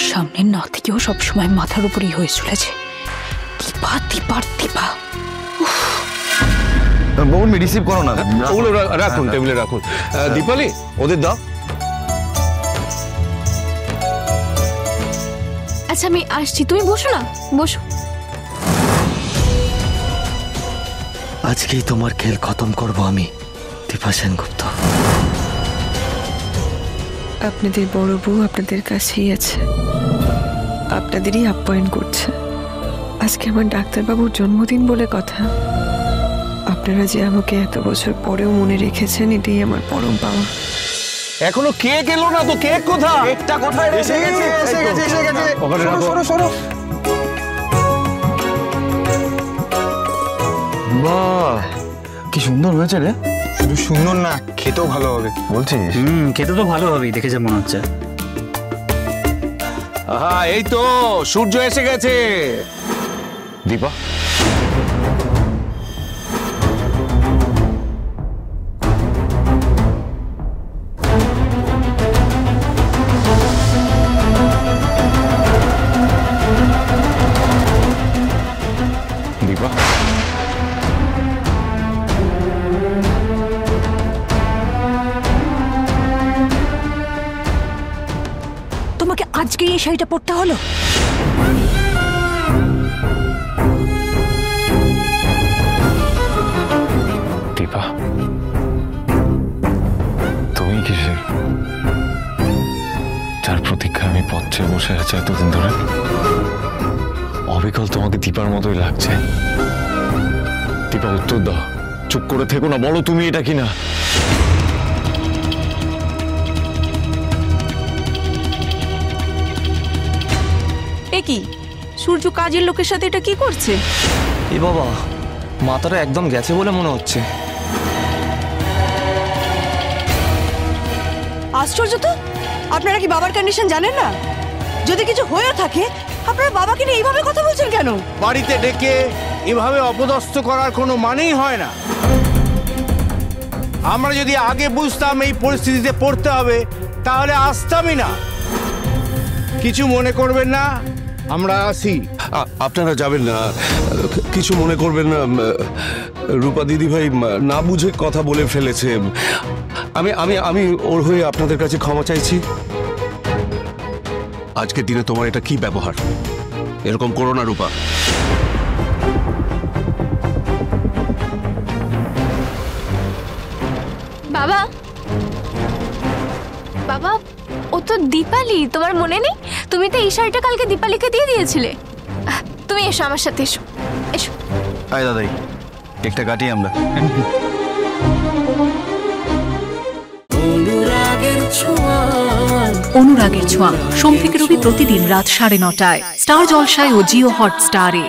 সামনের নাতিকেও সবসময় মাথার উপরেই হয়ে চলেছে। দীপা দীপার দীপা। বৌমনি রিসিভ করো না। ওগুলো রাখুন, টেবিলে রাখুন। দীপালি, ওদের দাও। আচ্ছা আমি আসছি, তুমি বসো না, বসো। আজকেই তোমার খেল খতম করব আমি, দীপা সেনগুপ্ত। আপনাদের বড় বউ আপনাদের কাছেই আছে, আপনাদেরই আপ্যায়ন করছে। আজকে আমার ডাক্তারবাবুর জন্মদিন বলে কথা। আপনারা যে আমাকে এত বছর পরেও মনে রেখেছেন, এটাই আমার পরম পাওয়া। এখনো কেক এলো না তো, কেক কোথায়? কেকটা কোথায়? এসে গেছে। সরো সরো। বাহ, কি সুন্দর হয়েছে রে। শুধু সুন্দর না, খেতেও ভালো হবে। বলছিস? খেতে তো ভালো হবেই, দেখে যা মনে হচ্ছে। হ্যাঁ, এই তো সূর্য এসে গেছে। দীপা, দীপা, তোমাকে আজকে এই শাড়িটা পরতে হলো? দীপা, তুমি কিসে? যার প্রতীক্ষা আমি পথে বসে আছি এতদিন ধরে, অবিকল তোমাকে দীপার মতোই লাগছে। দীপা, উত্তর দাও, চুপ করে থেকো না, বলো তুমি এটা কিনা। এ কি, সূর্য কাজের লোকের সাথে এটা কি করছে? এ বাবা, মাথাটা একদম গেছে বলে মনে হচ্ছে। আশ্চর্য তো, আপনারা কি বাবার কন্ডিশন জানেন না? যদি কিছু হয়ে থাকে, আপনারা বাবাকে নিয়ে এইভাবে কথা বলছেন কেন? বাড়িতে ডেকে এভাবে অপদস্থ করার কোনো মানেই হয় না। আমরা যদি আগে বুঝতাম এই পরিস্থিতিতে পড়তে হবে, তাহলে আসতামই না। কিছু মনে করবেন না, আমরা আসি। আপনারা যাবেন না, কিছু মনে করবেন না। রূপা দিদি ভাই না বুঝে কথা বলে ফেলেছে। আমি আমি আমি ওর হয়ে আপনাদের কাছে ক্ষমা চাইছি। আজকের দিনে তোমার এটা কি ব্যবহার? এরকম করো না রূপা। বাবা, বাবা, ও তো দীপালি, তোমার মনে নেই? তুমি তো এই শাড়িটা কালকে দীপালিকে দিয়ে দিয়েছিলে। তুমি এসো আমার সাথে, এসো এসো। আয় দাদাই, কেকটা কাটি আমরা। অনুরাগের ছোঁয়া, সোম থেকে রবি প্রতিদিন রাত 9:30টায় স্টার জলসায় ও জিও হটস্টারে।